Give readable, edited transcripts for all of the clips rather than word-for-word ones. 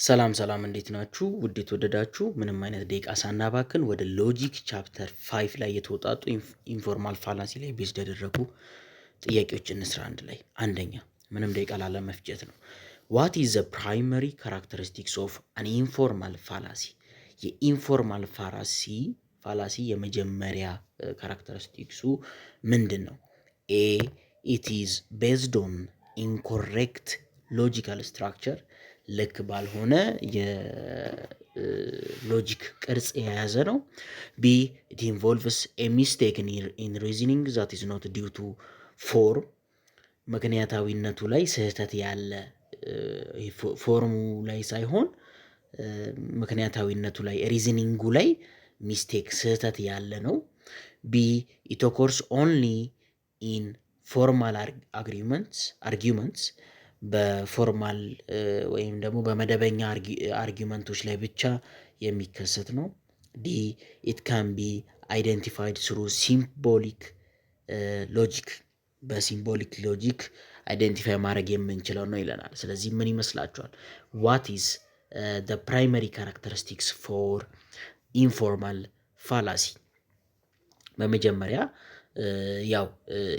ሰላም ሰላም እንዴት ናችሁ? ውድ የተወደዳችሁ ምንም አይነት ደቂቃ ሳናባክን ወደ ሎጂክ ቻፕተር 5 ላይ የተወጣጡ ኢንፎርማል ፋላሲ ላይ ቤዝድ ያደረጉ ጥያቄዎች እንስራ አንድ ላይ። አንደኛ ምንም ደቂቃ ላለመፍጀት ነው። ዋት ኢዝ ዘ ፕራይመሪ ካራክተሪስቲክስ ኦፍ አን ኢንፎርማል ፋላሲ? የኢንፎርማል ፋላሲ የመጀመሪያ ካራክተሪስቲክሱ ምንድን ነው? ኤ ኢት ኢዝ ቤዝድ ኦን ኢንኮሬክት ሎጂካል ስትራክቸር፣ ልክ ባልሆነ የሎጂክ ቅርጽ የያዘ ነው። ቢ ኢት ኢንቮልቭስ ኤ ሚስቴክ ኢን ሪዝኒንግ ዛት ኢዝ ኖት ዲው ቱ ፎርም፣ ምክንያታዊነቱ ላይ ስህተት ያለ ፎርሙ ላይ ሳይሆን ምክንያታዊነቱ ላይ ሪዝኒንጉ ላይ ሚስቴክ ስህተት ያለ ነው። ቢ ኢት ኦኮርስ ኦንሊ ኢን ፎርማል አርጊመንትስ፣ በፎርማል ወይም ደግሞ በመደበኛ አርጊመንቶች ላይ ብቻ የሚከሰት ነው። ዲ ኢት ካን ቢ አይደንቲፋይድ ስሩ ሲምቦሊክ ሎጂክ፣ በሲምቦሊክ ሎጂክ አይደንቲፋይ ማድረግ የምንችለው ነው ይለናል። ስለዚህ ምን ይመስላችኋል? ዋት ኢዝ the primary characteristics for informal fallacy? በመጀመሪያ ያው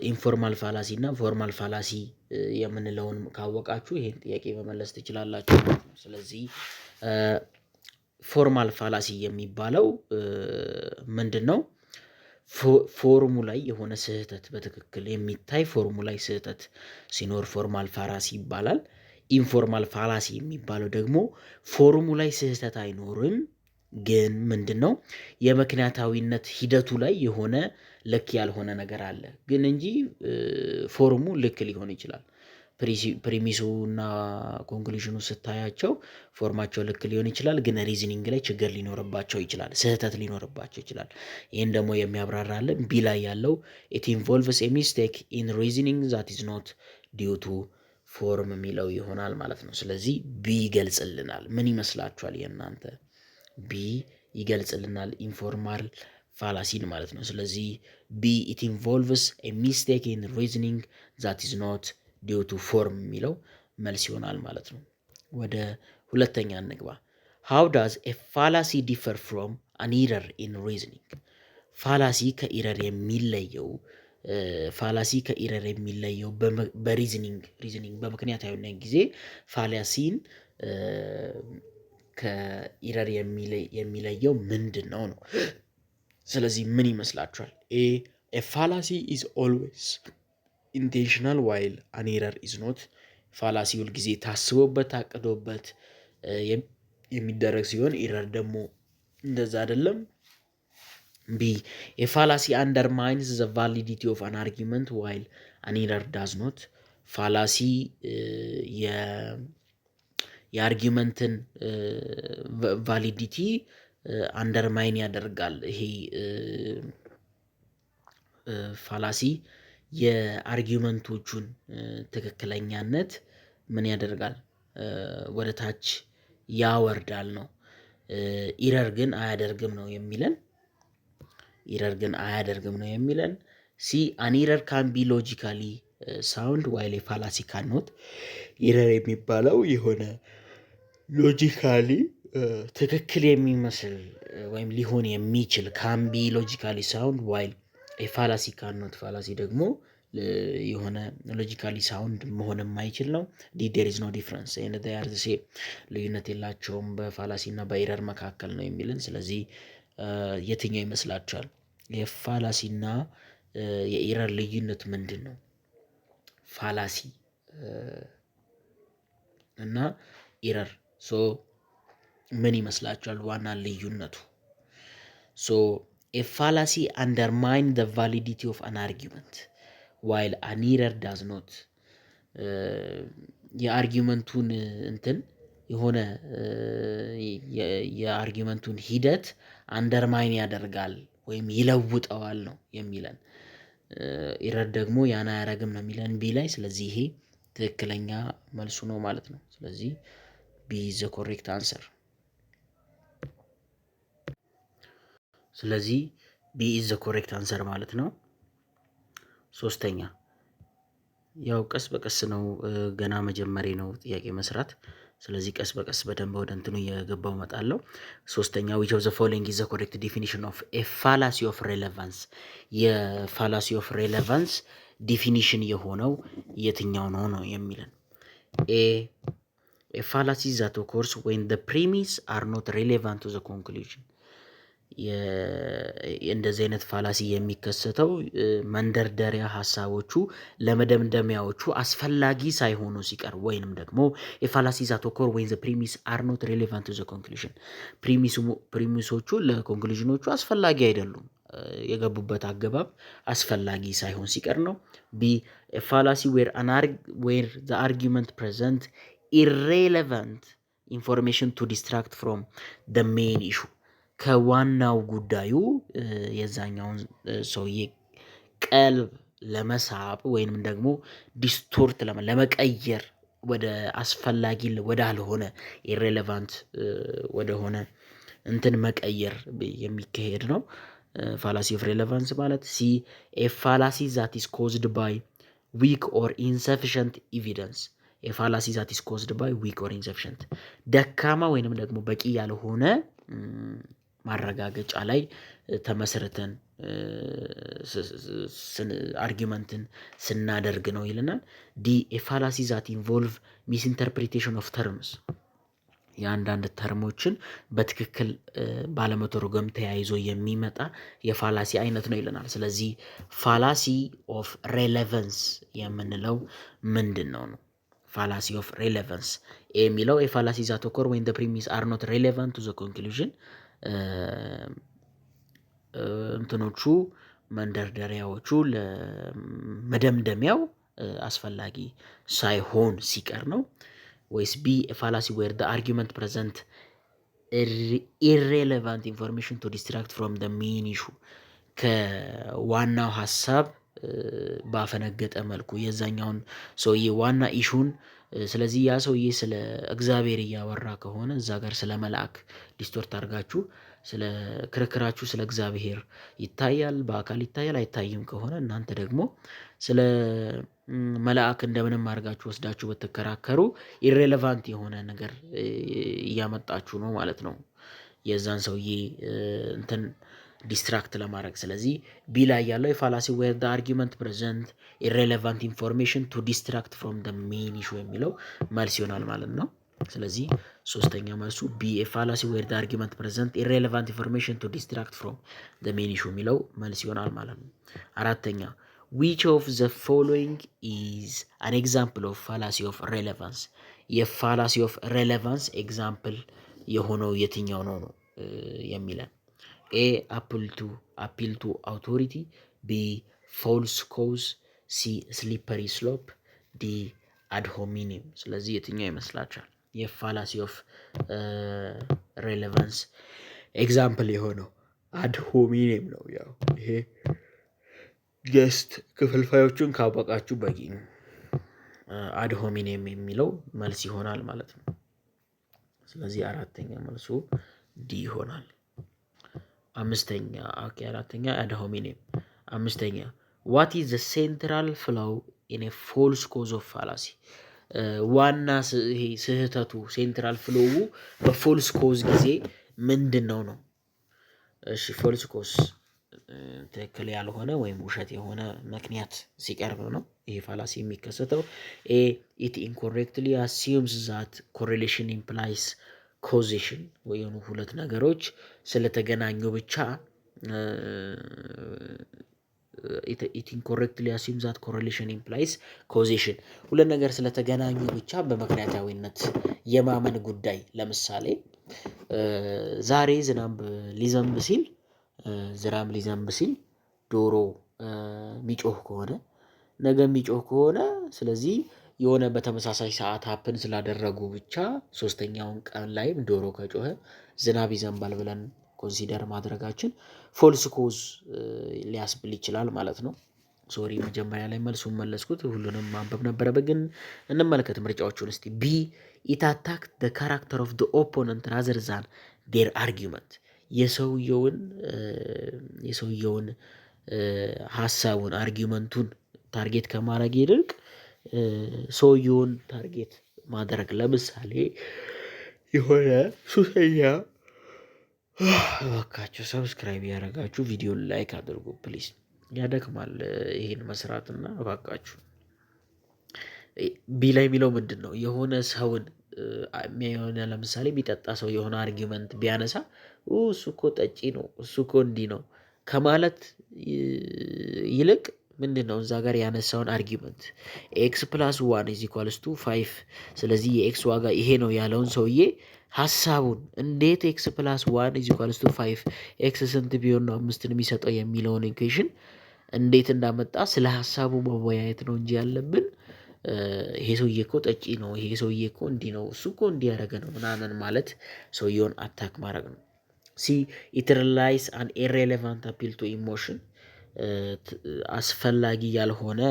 ኢንፎርማል ፋላሲ እና ፎርማል ፋላሲ የምንለውን ካወቃችሁ ይሄን ጥያቄ መመለስ ትችላላችሁ። ስለዚህ ፎርማል ፋላሲ የሚባለው ምንድን ነው? ፎርሙ ላይ የሆነ ስህተት በትክክል የሚታይ ፎርሙ ላይ ስህተት ሲኖር ፎርማል ፋላሲ ይባላል። ኢንፎርማል ፋላሲ የሚባለው ደግሞ ፎርሙ ላይ ስህተት አይኖርም፣ ግን ምንድን ነው የምክንያታዊነት ሂደቱ ላይ የሆነ ልክ ያልሆነ ነገር አለ ግን እንጂ ፎርሙ ልክ ሊሆን ይችላል። ፕሪሚሱ እና ኮንክሉዥኑ ስታያቸው ፎርማቸው ልክ ሊሆን ይችላል፣ ግን ሪዝኒንግ ላይ ችግር ሊኖርባቸው ይችላል፣ ስህተት ሊኖርባቸው ይችላል። ይህን ደግሞ የሚያብራራልን ቢ ላይ ያለው ኢት ኢንቮልቭስ ኤ ሚስቴክ ኢን ሪዝኒንግ ዛት ኢዝ ኖት ዲው ቱ ፎርም የሚለው ይሆናል ማለት ነው። ስለዚህ ቢ ይገልጽልናል። ምን ይመስላችኋል የእናንተ? ቢ ይገልጽልናል ኢንፎርማል ፋላሲን ማለት ነው። ስለዚህ ቢ ኢት ኢንቮልቭስ ኤ ሚስቴክ ኢን ሪዝኒንግ ዛት ኢዝ ኖት ዲው ቱ ፎርም የሚለው መልስ ይሆናል ማለት ነው። ወደ ሁለተኛ እንግባ። ሃው ዳዝ ኤ ፋላሲ ዲፈር ፍሮም አን ኢረር ኢን ሪዝኒንግ? ፋላሲ ከኢረር የሚለየው በሪዝኒንግ በምክንያታዊነት ጊዜ ፋላሲን ከኢረር የሚለየው ምንድን ነው ነው? ስለዚህ ምን ይመስላችኋል? ኤ ፋላሲ ኢዝ ኦልዌይስ ኢንቴንሽናል ዋይል አን ኢረር ኢዝ ኖት። ፋላሲ ሁልጊዜ ታስቦበት ታቅዶበት የሚደረግ ሲሆን ኢረር ደግሞ እንደዛ አይደለም። ቢ የፋላሲ አንደርማይንስ ዘ ቫሊዲቲ ኦፍ አን አርጊመንት ዋይል አን ኢረር ዳዝ ኖት። ፋላሲ የአርጊመንትን ቫሊዲቲ አንደርማይን ያደርጋል። ይሄ ፋላሲ የአርጊመንቶቹን ትክክለኛነት ምን ያደርጋል? ወደ ታች ያወርዳል ነው። ኢረር ግን አያደርግም ነው የሚለን። ሲ አን ኢረር ካን ቢ ሎጂካሊ ሳውንድ ዋይል ፋላሲ ካኖት። ኢረር የሚባለው የሆነ ሎጂካሊ ትክክል የሚመስል ወይም ሊሆን የሚችል ካን ቢ ሎጂካሊ ሳውንድ ዋይል ፋላሲ ካኖት። ፋላሲ ደግሞ የሆነ ሎጂካሊ ሳውንድ መሆን የማይችል ነው። ዴር ኢዝ ኖ ዲፍረንስ ልዩነት የላቸውም በፋላሲ እና በኢረር መካከል ነው የሚልን። ስለዚህ የትኛው ይመስላችኋል? የፋላሲ እና የኢረር ልዩነት ምንድን ነው? ፋላሲ እና ኢረር ምን ይመስላችኋል ዋና ልዩነቱ? A fallacy undermine the validity of an argument while an error does not. የአርጊመንቱን የሆነ የአርጊመንቱን ሂደት አንደርማይን ያደርጋል ወይም ይለውጠዋል ነው የሚለን። ኢረር ደግሞ ያን አያረግም ነው የሚለን ቢ ላይ። ስለዚህ ይሄ ትክክለኛ መልሱ ነው ማለት ነው። ስለዚህ ቢ ዘ ኮሬክት አንሰር። ስለዚህ ቢ ኢዝ ዘ ኮሬክት አንሰር ማለት ነው። ሶስተኛ ያው ቀስ በቀስ ነው ገና መጀመሪያ ነው ጥያቄ መስራት። ስለዚህ ቀስ በቀስ በደንብ ወደ እንትኑ እየገባው እመጣለሁ። ሶስተኛ which of the following is the correct definition of a fallacy of relevance? የፋላሲ ኦፍ ሬሌቫንስ ዲፊኒሽን የሆነው የትኛው ነው የሚለን a fallacy that occurs when the premise are not relevant to the conclusion። እንደዚህ አይነት ፋላሲ የሚከሰተው መንደርደሪያ ሀሳቦቹ ለመደምደሚያዎቹ አስፈላጊ ሳይሆኑ ሲቀር ወይንም ደግሞ የፋላሲ ዛት ኦኮር ወይን ዘ ፕሪሚስ አር ኖት ሬሌቫንት ቱ ዘ ኮንክሉዥን ፕሪሚሶቹ ለኮንክሉዥኖቹ አስፈላጊ አይደሉም፣ የገቡበት አገባብ አስፈላጊ ሳይሆን ሲቀር ነው። ቢ ፋላሲ ዌር ዘ አርጊመንት ፕሬዘንት ኢሬሌቫንት ኢንፎርሜሽን ቱ ዲስትራክት ፍሮም ደ ሜን ኢሹ ከዋናው ጉዳዩ የዛኛውን ሰውዬ ቀልብ ለመሳብ ወይንም ደግሞ ዲስቶርት ለመቀየር ወደ አስፈላጊ ወዳልሆነ ኢሬሌቫንት ወደሆነ እንትን መቀየር የሚካሄድ ነው ፋላሲ ኦፍ ሬሌቫንስ ማለት። ሲ ኤ ፋላሲ ዛት ኢዝ ኮዝድ ባይ ዊክ ኦር ኢንሰፊሽንት ኤቪደንስ የፋላሲ ዛት ኢዝ ኮዝድ ባይ ዊክ ኦር ኢንሰፊሽንት ደካማ ወይንም ደግሞ በቂ ያልሆነ ማረጋገጫ ላይ ተመስርተን አርጊመንትን ስናደርግ ነው ይለናል። ዲ ፋላሲ ዛት ኢንቮልቭ ሚስ ኢንተርፕሪቴሽን ኦፍ ተርምስ የአንዳንድ ተርሞችን በትክክል ባለመተርጎም ተያይዞ የሚመጣ የፋላሲ አይነት ነው ይለናል። ስለዚህ ፋላሲ ኦፍ ሬሌቫንስ የምንለው ምንድን ነው? ፋላሲ ኦፍ ሬሌቫንስ የሚለው የፋላሲ ዛት ኦኮር ወይን ዘ ፕሪሚስ አር ኖት ሬሌቫንት ቱ ዘ ኮንክሉዥን እንትኖቹ መንደርደሪያዎቹ ለመደምደሚያው አስፈላጊ ሳይሆን ሲቀር ነው። ወይስ ቢ ፋላሲ ዌር ዘ አርጊመንት ፕሬዘንት ኢሬሌቫንት ኢንፎርሜሽን ቱ ዲስትራክት ፍሮም ዘ ሜን ኢሹ ከዋናው ሀሳብ ባፈነገጠ መልኩ የዛኛውን ሰውዬ ዋና ኢሹን ስለዚህ ያ ሰውዬ ስለ እግዚአብሔር እያወራ ከሆነ እዛ ጋር ስለ መልአክ ዲስቶርት አድርጋችሁ ስለ ክርክራችሁ ስለ እግዚአብሔር ይታያል፣ በአካል ይታያል አይታይም ከሆነ እናንተ ደግሞ ስለ መልአክ እንደምንም አድርጋችሁ ወስዳችሁ ብትከራከሩ ኢሬሌቫንት የሆነ ነገር እያመጣችሁ ነው ማለት ነው የዛን ሰውዬ እንትን ዲስትራክት ለማድረግ። ስለዚህ ቢ ላይ ያለው የፋላሲ ዌር ዘ አርጊመንት ፕሬዘንት ኢሬሌቫንት ኢንፎርሜሽን ቱ ዲስትራክት ፍሮም ዘ ሜን ኢሹ የሚለው መልስ ይሆናል ማለት ነው። ስለዚህ ሶስተኛ መልሱ ቢ ፋላሲ ዌር ዘ አርጊመንት ፕሬዘንት ኢሬሌቫንት ኢንፎርሜሽን ቱ ዲስትራክት ፍሮም ዘ ሜን ኢሹ የሚለው መልስ ይሆናል ማለት ነው። አራተኛ which of the following is an example of fallacy of relevance? የፋላሲ ኦፍ ሬሌቫንስ ኤግዛምፕል የሆነው የትኛው ነው የሚለን ኤ አፒል ቱ አውቶሪቲ፣ ቢ ፎልስ ኮዝ፣ ሲ ስሊፐሪ ስሎፕ፣ ዲ አድ ሆሚኒም። ስለዚህ የትኛው ይመስላችኋል የፋላሲ ኦፍ ሬሌቫንስ ኤግዛምፕል የሆነው? አድ ሆሚኒም ነው። ያው ይሄ ጀስት ክፍልፋዮቹን ካወቃችሁ በቂ ነው። አድ ሆሚኒም የሚለው መልስ ይሆናል ማለት ነው። ስለዚህ አራተኛ መልሱ ዲ ይሆናል። አራተኛ አድ ሆሚኒም። አምስተኛ ዋት ኢዝ ዘ ሴንትራል ፍላው ኢን ኤ ፎልስ ኮዝ ኦፍ ፋላሲ? ዋና ስህተቱ ሴንትራል ፍሎው በፎልስ ኮዝ ጊዜ ምንድን ነው? እሺ ፎልስ ኮዝ ትክክል ያልሆነ ወይም ውሸት የሆነ ምክንያት ሲቀርብ ነው ይሄ ፋላሲ የሚከሰተው። ኤ ኢት ኢንኮሬክትሊ አሲዩምስ ዛት ኮሬሌሽን ኢምፕላይስ ኮዜሽን ወይም ሁለት ነገሮች ስለተገናኙ ብቻ ኢት ኢንኮሬክትሊ አሲዩምስ ዛት ኮሬሌሽን ኢምፕላይስ ኮዜሽን ሁለት ነገር ስለተገናኙ ብቻ በምክንያታዊነት የማመን ጉዳይ። ለምሳሌ ዛሬ ዝናብ ሊዘንብ ሲል ዶሮ ሚጮህ ከሆነ ነገ ሚጮህ ከሆነ ስለዚህ የሆነ በተመሳሳይ ሰዓት ሀፕን ስላደረጉ ብቻ ሶስተኛውን ቀን ላይም ዶሮ ከጮኸ ዝናብ ይዘንባል ብለን ኮንሲደር ማድረጋችን ፎልስ ኮዝ ሊያስብል ይችላል ማለት ነው። ሶሪ መጀመሪያ ላይ መልሱን መለስኩት፣ ሁሉንም ማንበብ ነበረበት። ግን እንመልከት ምርጫዎቹን እስቲ። ቢ ኢት አታክ ዘ ካራክተር ኦፍ ዘ ኦፖነንት ራዘር ዛን ዴር አርጊመንት የሰውየውን ሀሳቡን አርጊመንቱን ታርጌት ከማድረግ ይልቅ ሰውየውን ታርጌት ማድረግ። ለምሳሌ የሆነ ሱሰኛ እባካችሁ ሰብስክራይብ ያደረጋችሁ ቪዲዮ ላይክ አድርጉ ፕሊዝ። ያደክማል ይሄን መስራትና እባካችሁ። ቢ ላይ የሚለው ምንድን ነው? የሆነ ሰውን የሆነ ለምሳሌ የሚጠጣ ሰው የሆነ አርጊመንት ቢያነሳ እሱ እኮ ጠጪ ነው፣ እሱ እኮ እንዲህ ነው ከማለት ይልቅ ምንድን ነው እዛ ጋር ያነሳውን አርጊመንት ኤክስ ፕላስ ዋን ኢዝ ኢኳልስ ቱ 5 ስለዚህ የኤክስ ዋጋ ይሄ ነው ያለውን ሰውዬ ሀሳቡን እንዴት ኤክስ ፕላስ ዋን ኢዝ ኢኳልስ ቱ 5 ኤክስ ስንት ቢሆን ነው 5ን የሚሰጠው የሚለውን ኢኩዌሽን እንዴት እንዳመጣ ስለ ሀሳቡ መወያየት ነው እንጂ ያለብን ይሄ ሰውዬ እኮ ጠጪ ነው፣ ይሄ ሰውዬ እኮ እንዲህ ነው፣ እሱ እኮ እንዲህ ያደረገ ነው ምናምን ማለት ሰውየውን አታክ ማድረግ ነው። ሲ ኢት ሪላይስ አን ኢሬሌቫንት አፒል ቱ ኢሞሽን አስፈላጊ ያልሆነ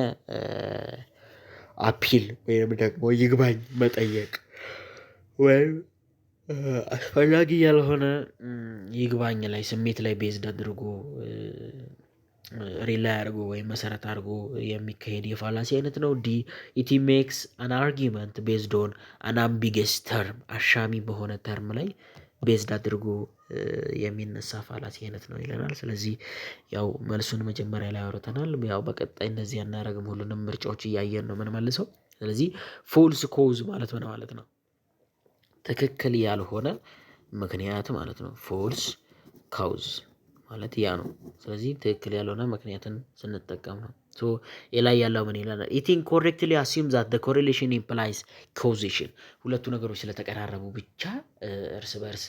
አፒል ወይም ደግሞ ይግባኝ መጠየቅ ወይም አስፈላጊ ያልሆነ ይግባኝ ላይ ስሜት ላይ ቤዝድ አድርጎ ሪላይ አድርጎ ወይም መሰረት አድርጎ የሚካሄድ የፋላሲ አይነት ነው። ዲ ኢት ሜክስ አን አርጊመንት ቤዝድ ኦን አን አምቢገስ ተርም አሻሚ በሆነ ተርም ላይ ቤዝድ አድርጎ የሚነሳ ፋላሲ አይነት ነው ይለናል። ስለዚህ ያው መልሱን መጀመሪያ ላይ አውርተናል። ያው በቀጣይ እንደዚህ አናረግም፣ ሁሉንም ምርጫዎች እያየን ነው የምንመልሰው። ስለዚህ ፎልስ ኮዝ ማለት ምን ማለት ነው? ትክክል ያልሆነ ምክንያት ማለት ነው። ፎልስ ካውዝ ማለት ያ ነው። ስለዚህ ትክክል ያልሆነ ምክንያትን ስንጠቀም ነው። ሶ የላይ ያለው ምን ይላል? ኢት ኢንኮሬክትሊ አሲዩም ዛት ዘ ኮሪሌሽን ኢምፕላይስ ካውዜሽን። ሁለቱ ነገሮች ስለተቀራረቡ ብቻ እርስ በርስ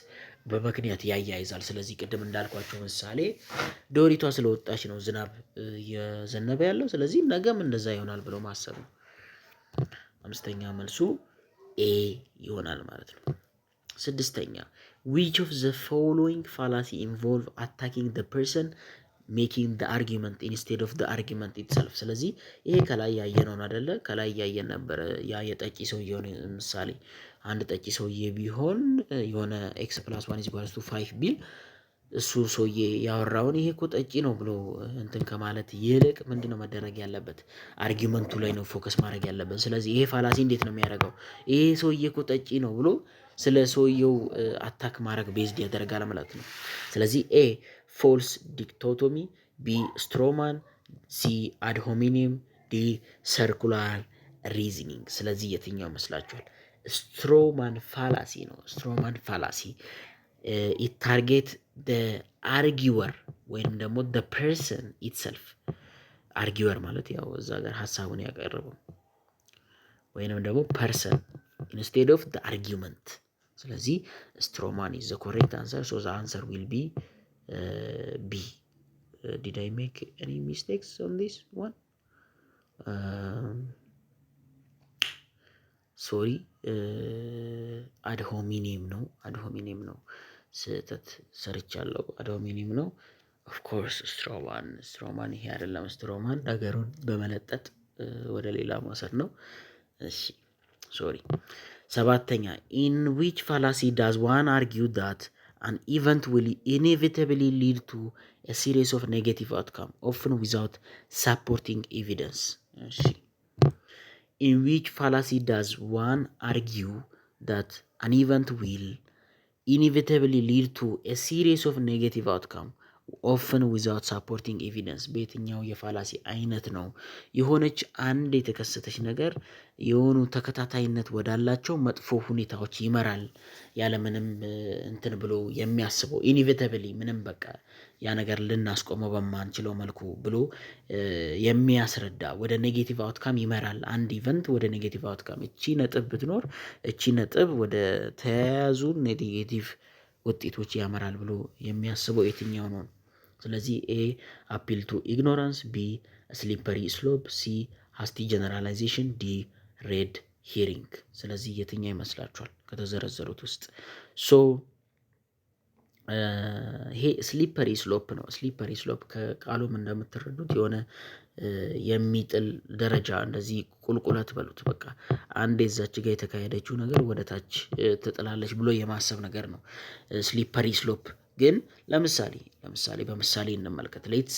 በምክንያት ያያይዛል። ስለዚህ ቅድም እንዳልኳቸው ምሳሌ ዶሪቷ ስለወጣች ነው ዝናብ እየዘነበ ያለው፣ ስለዚህ ነገም እንደዛ ይሆናል ብሎ ማሰብ ነው። አምስተኛ መልሱ ኤ ይሆናል ማለት ነው። ስድስተኛ which of the following fallacy involve attacking the person making the argument instead of the argument itself። ስለዚህ ይሄ ከላይ ያየነውን አይደለ? ከላይ ያየን ነበር ያ የጠጪ ሰውዬውን ምሳሌ። አንድ ጠጪ ሰውዬ ቢሆን የሆነ ኤክስ ፕላስ 1 ኢኳልስ ቱ 5 ቢል እሱ ሰውዬ ያወራውን ይሄ እኮ ጠጪ ነው ብሎ እንትን ከማለት ይልቅ ምንድነው መደረግ ያለበት? አርጊመንቱ ላይ ነው ፎከስ ማድረግ ያለበት። ስለዚህ ይሄ ፋላሲ እንዴት ነው የሚያደርገው? ይሄ ሰውዬ እኮ ጠጪ ነው ብሎ ስለ ሰውየው አታክ ማድረግ ቤዝድ ያደርጋል ማለት ነው። ስለዚህ ኤ ፎልስ ዲክቶቶሚ፣ ቢ ስትሮማን፣ ሲ አድሆሚኒየም፣ ዲ ሰርኩላር ሪዝኒንግ። ስለዚህ የትኛው ይመስላችኋል? ስትሮማን ፋላሲ ነው። ስትሮማን ፋላሲ ኢት ታርጌት ደ አርጊወር ወይም ደግሞ ደ ፐርሰን ኢትሰልፍ። አርጊወር ማለት ያው እዛ ጋር ሀሳቡን ያቀረበው ወይንም ደግሞ ፐርሰን ኢንስቴድ ኦፍ ደ አርጊመንት። ስለዚህ ስትሮማን ኢዝ ዘ ኮሬክት አንሰር። ሶ ዘ አንሰር ዊል ቢ ቢ። ዲድ አይ ሜክ ኤኒ ሚስቴክስ ኦን ዲስ ዋን? ሶሪ አድሆሚኒየም ነው። አድሆሚኒየም ነው ስህተት ሰርቻለሁ። አድሆሚኒየም ነው። ኦፍኮርስ ስትሮማን ይሄ አይደለም። ስትሮማን ነገሩን በመለጠጥ ወደ ሌላ መውሰድ ነው። እሺ ሶሪ። ሰባተኛ ኢን ዊች ፋላሲ ዳዝ ዋን አርጊው ዳት an event will inevitably lead to a series of negative outcome often without supporting evidence? In which fallacy does one argue that an event will inevitably lead to a series of negative outcome often without supporting evidence? በየትኛው የፋላሲ አይነት ነው የሆነች አንድ የተከሰተች ነገር የሆኑ ተከታታይነት ወዳላቸው መጥፎ ሁኔታዎች ይመራል ያለምንም እንትን ብሎ የሚያስበው? ኢኒቪታብሊ ምንም በቃ ያ ነገር ልናስቆመው በማንችለው መልኩ ብሎ የሚያስረዳ ወደ ኔጌቲቭ አውትካም ይመራል። አንድ ኢቨንት ወደ ኔጌቲቭ አውትካም፣ እቺ ነጥብ ብትኖር እቺ ነጥብ ወደ ተያያዙ ኔጌቲቭ ውጤቶች ያመራል ብሎ የሚያስበው የትኛው ነው? ስለዚህ ኤ አፒል ቱ ኢግኖራንስ፣ ቢ ስሊፐሪ ስሎፕ፣ ሲ ሃስቲ ጀነራላይዜሽን፣ ዲ ሬድ ሂሪንግ። ስለዚህ የትኛው ይመስላችኋል ከተዘረዘሩት ውስጥ? ሶ ይሄ ስሊፐሪ ስሎፕ ነው። ስሊፐሪ ስሎፕ ከቃሉም እንደምትረዱት የሆነ የሚጥል ደረጃ፣ እንደዚህ ቁልቁለት በሉት በቃ አንዴ እዛች ጋር የተካሄደችው ነገር ወደ ታች ትጥላለች ብሎ የማሰብ ነገር ነው ስሊፐሪ ስሎፕ። ግን ለምሳሌ በምሳሌ እንመልከት። ሌትስ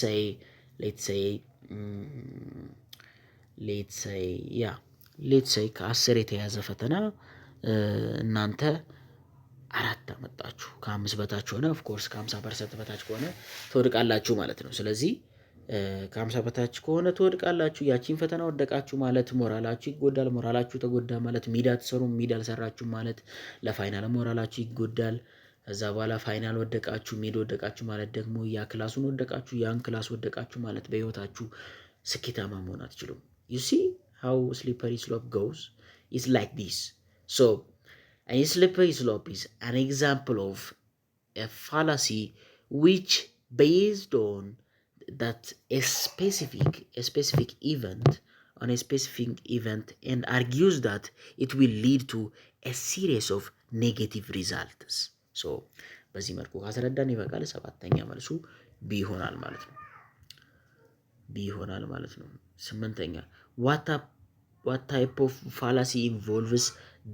ሴይ ያ ሌትስ ሴይ ከ10 የተያዘ ፈተና እናንተ 4 አመጣችሁ። ከ5 በታች ሆነ ኦፍኮርስ ከ50% በታች ከሆነ ትወድቃላችሁ ማለት ነው። ስለዚህ ከ50 በታች ከሆነ ትወድቃላችሁ። ያቺን ፈተና ወደቃችሁ ማለት ሞራላችሁ ይጎዳል። ሞራላችሁ ተጎዳ ማለት ሚድ አትሰሩም። ሚድ አልሰራችሁ ማለት ለፋይናል ሞራላችሁ ይጎዳል። ከዛ በኋላ ፋይናል ወደቃችሁ፣ ሚድ ወደቃችሁ ማለት ደግሞ ያ ክላሱን ወደቃችሁ፣ ያን ክላስ ወደቃችሁ ማለት በህይወታችሁ ስኬታማ መሆን አትችሉም። ዩ ሲ ሃው ስሊፐሪ ስሎፕ ጎዝ ኢዝ ላይክ ዲስ። ሶ a slippery slope is an example of a fallacy which based on that a specific event and argues that it will lead to a series of negative results. So በዚህ መልኩ ካስረዳን ይበቃል። ሰባተኛ መልሱ ቢ ይሆናል ማለት ነው። ስምንተኛ what type of fallacy involves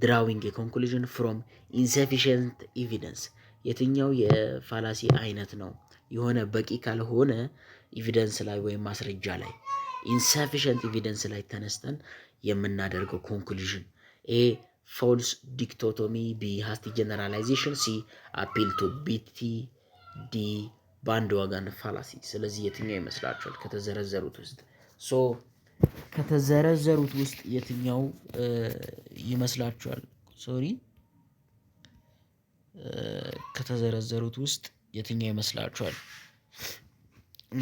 drawing a conclusion from insufficient evidence? የትኛው የፋላሲ አይነት ነው የሆነ በቂ ካልሆነ ኤቪደንስ ላይ ወይም ማስረጃ ላይ insufficient evidence ላይ ተነስተን የምናደርገው ኮንክሉዥን? ኤ false dichotomy፣ ቢ hasty generalization፣ ሲ appeal to bt፣ ዲ bandwagon fallacy። ስለዚህ የትኛው ይመስላችኋል ከተዘረዘሩት ውስጥ? ከተዘረዘሩት ውስጥ የትኛው ይመስላችኋል? ከተዘረዘሩት ውስጥ የትኛው ይመስላችኋል?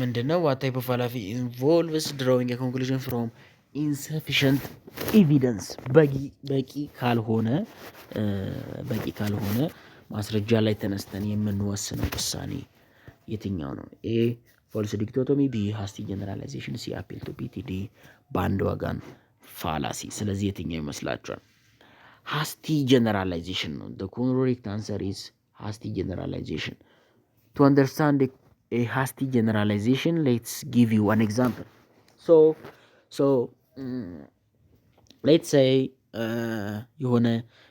ምንድነው? what type of fallacy involves drawing a conclusion from insufficient evidence? በቂ ካልሆነ ማስረጃ ላይ ተነስተን የምንወስነው ውሳኔ የትኛው ነው? ኤ false dichotomy፣ ቢ hasty generalization፣ ሲ appeal to bt፣ ዲ bandwagon fallacy። ስለዚህ የትኛው ይመስላችኋል? hasty generalization ነው። the correct answer is hasty generalization. To understand a hasty generalization, let's give you an example. So let's say የሆነ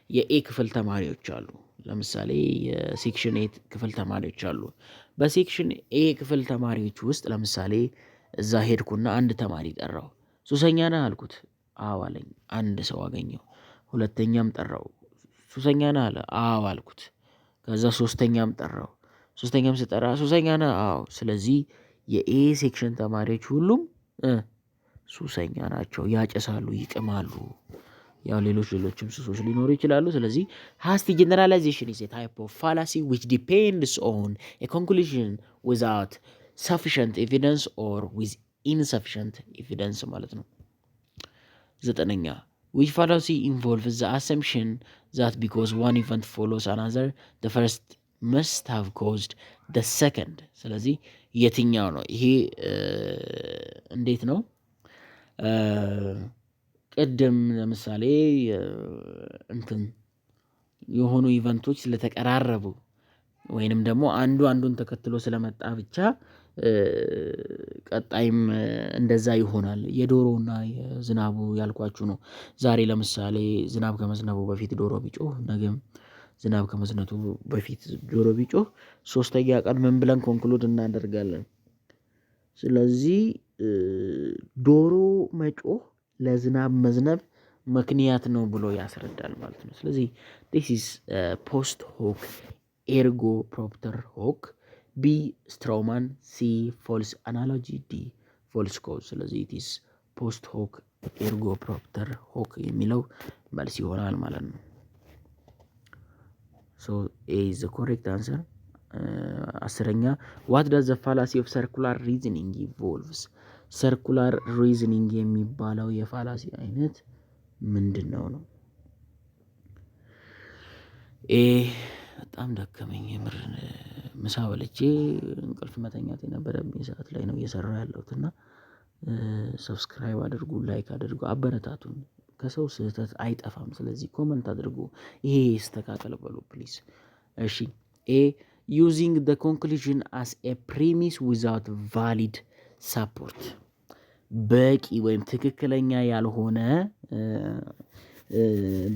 የኤ ክፍል ተማሪዎች አሉ። ለምሳሌ የሴክሽን 8 ክፍል ተማሪዎች አሉ። በሴክሽን ኤ ክፍል ተማሪዎች ውስጥ ለምሳሌ እዛ ሄድኩና አንድ ተማሪ ጠራው። ሱሰኛ ነህ አልኩት። አዎ አለኝ። አንድ ሰው አገኘው። ሁለተኛም ጠራው። ሱሰኛ ነህ አለ። አዎ አልኩት። ከዛ ሶስተኛም ጠራው። ሶስተኛም ስጠራ ሱሰኛ ነህ? አዎ። ስለዚህ የኤ ሴክሽን ተማሪዎች ሁሉም ሱሰኛ ናቸው፣ ያጨሳሉ፣ ይቅማሉ። ያው ሌሎችም ሱሶች ሊኖሩ ይችላሉ። ስለዚህ hasty generalization is a type of fallacy which depends on a conclusion without sufficient evidence or with insufficient evidence ማለት ነው። ዘጠነኛ which fallacy involves the assumption that because one event follows another the first must have caused the second? ስለዚህ የትኛው ነው ይሄ? እንዴት ነው? ቅድም ለምሳሌ የሆኑ ኢቨንቶች ስለተቀራረቡ ወይንም ደግሞ አንዱን ተከትሎ ስለመጣ ብቻ ቀጣይም እንደዛ ይሆናል። የዶሮና የዝናቡ ያልኳችሁ ነው። ዛሬ ለምሳሌ ዝናብ ከመዝነቡ በፊት ዶሮ ቢጮህ፣ ነገም ዝናብ ከመዝነቱ በፊት ዶሮ ቢጮህ፣ ሶስተኛ ቀን ምን ብለን ኮንክሉድ እናደርጋለን? ስለዚህ ዶሮ መጮህ ለዝናብ መዝነብ ምክንያት ነው ብሎ ያስረዳል ማለት ነው። ስለዚህ this is post hoc ergo propter hoc፣ ቢ ስትራውማን፣ ሲ false analogy፣ ዲ false cause። ስለዚህ it is post hoc ergo propter hoc የሚለው መልስ ይሆናል ማለት ነው። so A is the correct answer. አስረኛ what does the fallacy of circular reasoning involves? circular reasoning የሚባለው የፋላሲ አይነት ምንድነው ነው? ኤ በጣም ደከመኝ የምር ምሳ በልቼ እንቅልፍ መተኛት የነበረብኝ ሰዓት ላይ ነው እየሰራሁ ያለሁት እና ሰብስክራይብ አድርጉ፣ ላይክ አድርጉ፣ አበረታቱን። ከሰው ስህተት አይጠፋም። ስለዚህ ኮመንት አድርጉ፣ ይሄ ይስተካከል በሉ ፕሊዝ። እሺ ኤ using the conclusion as a premise without valid support፣ በቂ ወይም ትክክለኛ ያልሆነ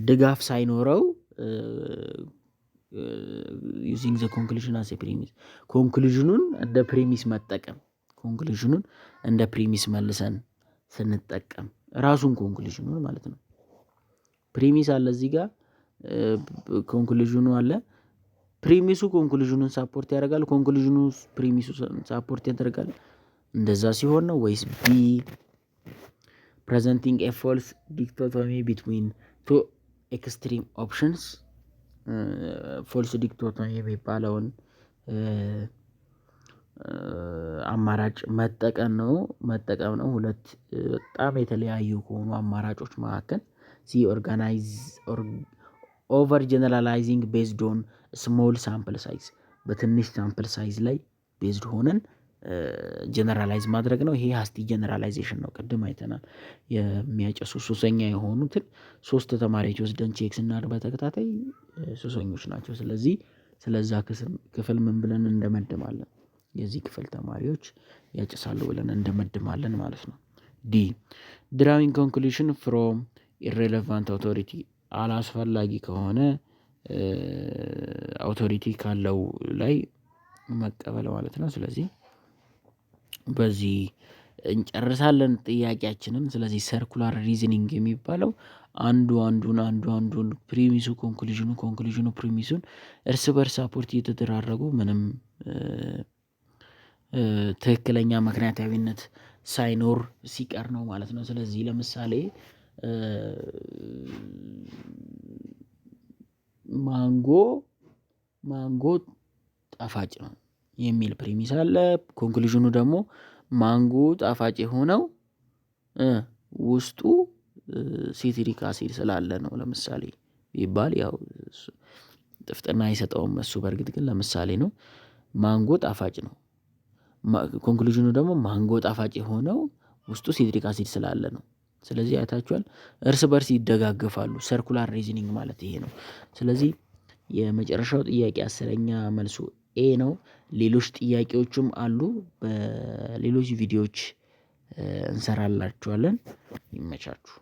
ድጋፍ ሳይኖረው using the conclusion as a premise፣ ኮንክሉዥኑን እንደ ፕሪሚስ መጠቀም፣ ኮንክሉዥኑን እንደ ፕሪሚስ መልሰን ስንጠቀም ራሱን ኮንክሉዥኑን ማለት ነው። ፕሪሚስ አለ እዚህ ጋር ኮንክሉዥኑ አለ። ፕሪሚሱ ኮንክሉዥኑን ሳፖርት ያደርጋል፣ ኮንክሉዥኑ ፕሪሚሱ ሳፖርት ያደርጋል። እንደዛ ሲሆን ነው ወይስ ቢ ፕሬዘንቲንግ ኤ ፎልስ ዲኮቶሚ ቢትዊን ቱ ኤክስትሪም ኦፕሽንስ ፎልስ ዲኮቶሚ የሚባለውን አማራጭ መጠቀም ነው። ሁለት በጣም የተለያዩ ከሆኑ አማራጮች መካከል ሲ ኦቨር ጀነራላይዚንግ ቤዝድ ኦን ስሞል ሳምፕል ሳይዝ በትንሽ ሳምፕል ሳይዝ ላይ ቤዝድ ሆነን ጀነራላይዝ ማድረግ ነው። ይሄ ሀስቲ ጀነራላይዜሽን ነው። ቅድም አይተናል። የሚያጨሱ ሱሰኛ የሆኑትን 3 ተማሪዎች ወስደን ቼክ ስናደርግ በተከታታይ ሱሰኞች ናቸው። ስለዚህ ስለዛ ክፍል ምን ብለን እንደመድማለን? የዚህ ክፍል ተማሪዎች ያጨሳሉ ብለን እንደመድማለን ማለት ነው። ዲ ድራዊንግ ኮንክሉሽን ፍሮም ኢሬሌቫንት አውቶሪቲ አላስፈላጊ ከሆነ አውቶሪቲ ካለው ላይ መቀበል ማለት ነው። ስለዚህ በዚህ እንጨርሳለን ጥያቄያችንን። ስለዚህ ሰርኩላር ሪዝኒንግ የሚባለው አንዱን ፕሪሚሱ ኮንክሉዥኑ ፕሪሚሱን እርስ በርስ ሳፖርት እየተደራረጉ ምንም ትክክለኛ ምክንያታዊነት ሳይኖር ሲቀር ነው ማለት ነው። ስለዚህ ለምሳሌ ማንጎ ጣፋጭ ነው የሚል ፕሪሚስ አለ። ኮንክሉዥኑ ደግሞ ማንጎ ጣፋጭ የሆነው ውስጡ ሲትሪክ አሲድ ስላለ ነው ለምሳሌ ቢባል ያው ጥፍጥና አይሰጠውም እሱ። በእርግጥ ግን ለምሳሌ ነው። ማንጎ ጣፋጭ ነው። ኮንክሉዥኑ ደግሞ ማንጎ ጣፋጭ የሆነው ውስጡ ሲትሪክ አሲድ ስላለ ነው። ስለዚህ አይታችኋል፣ እርስ በርስ ይደጋገፋሉ። ሰርኩላር ሪዝኒንግ ማለት ይሄ ነው። ስለዚህ የመጨረሻው ጥያቄ 10ኛ መልሱ ኤ ነው። ሌሎች ጥያቄዎችም አሉ። በሌሎች ቪዲዮዎች እንሰራላችኋለን። ይመቻችሁ።